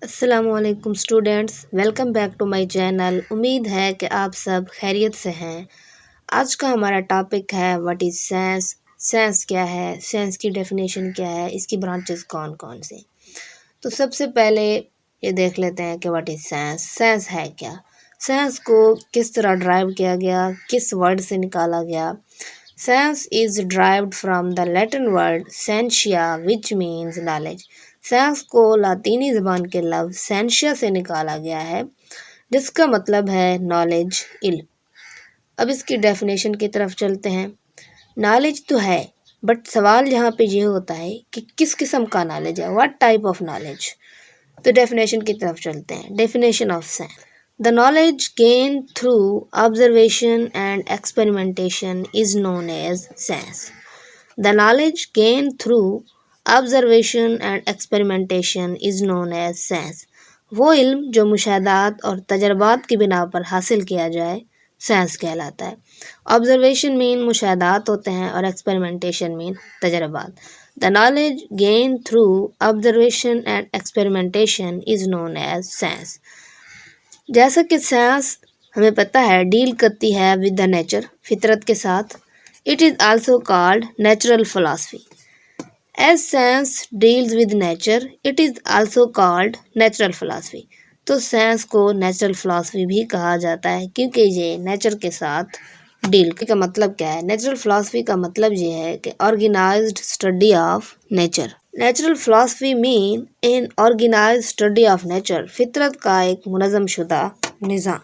अस्सलामुअलैकुम students, welcome back to my channel. उम्मीद है कि आप सब खैरियत से हैं। आज का हमारा टॉपिक है व्हाट इज़ साइंस। साइंस क्या है, साइंस की डेफिनेशन क्या है, इसकी ब्रांचेस कौन कौन से। तो सबसे पहले ये देख लेते हैं कि व्हाट इज़ साइंस। साइंस है क्या, साइंस को किस तरह ड्राइव किया गया, किस वर्ड से निकाला गया। Science is drived from the Latin word scientia which means knowledge. Science को लातीनी ज़बान के लफ्ज़ सेंशिया से निकाला गया है, जिसका मतलब है नॉलेज, इल्म। अब इसकी डेफिनेशन की तरफ चलते हैं। नॉलेज तो है, बट सवाल यहाँ पे ये होता है कि किस किस्म का नॉलेज है, व्हाट टाइप ऑफ नॉलेज। तो डेफिनेशन की तरफ चलते हैं। Definition of science: the knowledge gain through observation and experimentation is known as science. The knowledge gain through observation and experimentation is known as science. वो इल्म जो मुशाहदात और तजर्बात की बिना पर हासिल किया जाए, साइंस कहलाता है। ऑब्जर्वेशन मीन मुशाहदात होते हैं और एक्सपेरिमेंटेशन मीन तजर्बात। The knowledge gain through observation and experimentation is known as science. जैसा कि साइंस हमें पता है डील करती है विद द नेचर, फितरत के साथ, it is also called natural philosophy. As science deals with nature, it is also called natural philosophy। तो साइंस को नेचुरल फिलॉसफी भी कहा जाता है क्योंकि ये नेचर के साथ डील का मतलब क्या है। नेचुरल फिलॉसफी का मतलब ये है कि organised study of nature. Natural philosophy mean in organised study of nature, फितरत का एक मुनज़्ज़म शुदा निज़ाम।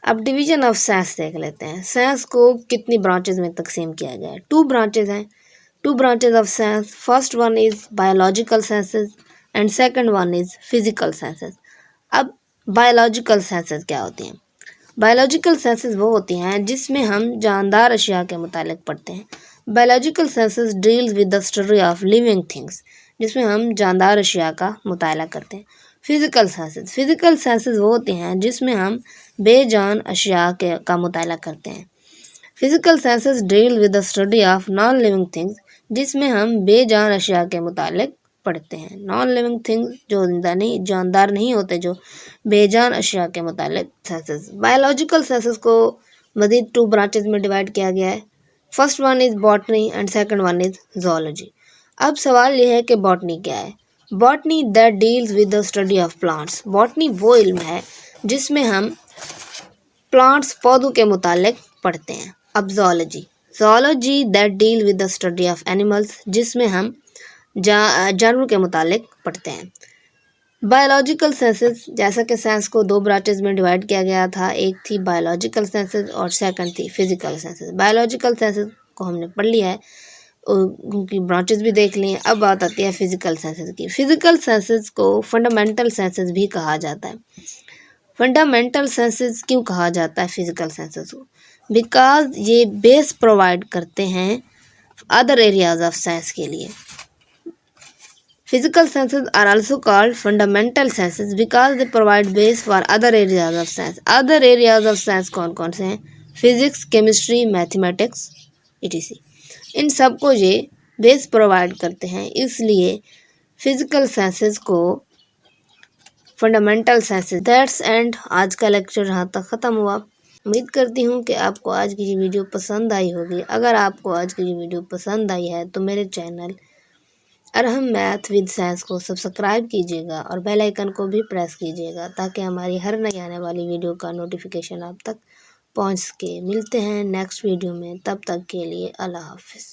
अब डिवीजन ऑफ साइंस देख लेते हैं। साइंस को कितनी ब्रांचेज में तकसीम किया गया है। 2 ब्रांचेज हैं। 2 branches of science. First one is biological sciences and second one is physical sciences। अब biological sciences क्या होती हैं? Biological sciences वो होती हैं जिसमें हम जानदार अशिया के मुतालिक पढ़ते हैं। Biological sciences deals with the study of living things, जिसमें हम जानदार अशिया का मुताला करते हैं। Physical sciences वो होती हैं जिसमें हम बेजान अशिया का मुताला करते हैं। Physical sciences deal with the study of non-living things, जिसमें हम बेजान अशिया के मुतालिक पढ़ते हैं। नॉन लिविंग थिंग्स जो जानदार नहीं होते, जो बेजान अशिया के मुतालिक साइंसेस। बायोलॉजिकल साइंसेस को मज़ीद 2 ब्रांचेज में डिवाइड किया गया है। First one is botany and second one is zoology. अब सवाल यह है कि बॉटनी क्या है। Botany that deals with the study of plants. Botany वो इल्म है जिसमें हम प्लांट्स, पौधों के मुतालिक पढ़ते हैं। अब zoology that deal with the study of animals, जिसमें हम जानवरों के मुतालिक पढ़ते हैं। बायोलॉजिकल साइंसेस, जैसा कि साइंस को 2 ब्रांचेज में डिवाइड किया गया था, एक थी बायोलॉजिकल साइंसेस और सेकंड थी फिजिकल साइंसेस। बायोलॉजिकल साइंसेस को हमने पढ़ लिया है, उनकी ब्रांचेज भी देख ली हैं। अब बात आती है फिजिकल साइंसेस की। फिजिकल साइंसेस को फंडामेंटल साइंसेस भी कहा जाता है। फंडामेंटल साइंसेस क्यों कहा जाता है फिजिकल साइंसेस को? बिकॉज ये बेस प्रोवाइड करते हैं अदर एरियाज ऑफ साइंस के लिए। Physical sciences are also called fundamental sciences because they provide base for other areas of science. Other areas of science कौन कौन से हैं? Physics, chemistry, mathematics, etc। इन सब को ये बेस प्रोवाइड करते हैं, इसलिए फिजिकल साइंसेस को फंडामेंटल साइंसेस। That's end. आज का लेक्चर यहाँ तक ख़त्म हुआ। उम्मीद करती हूँ कि आपको आज की ये वीडियो पसंद आई होगी। अगर आपको आज की ये वीडियो पसंद आई है तो मेरे channel Arham math with science को सब्सक्राइब कीजिएगा और बेल आइकन को भी प्रेस कीजिएगा ताकि हमारी हर नई आने वाली वीडियो का नोटिफिकेशन आप तक पहुँच सके। मिलते हैं नेक्स्ट वीडियो में, तब तक के लिए अल्लाह हाफिज़।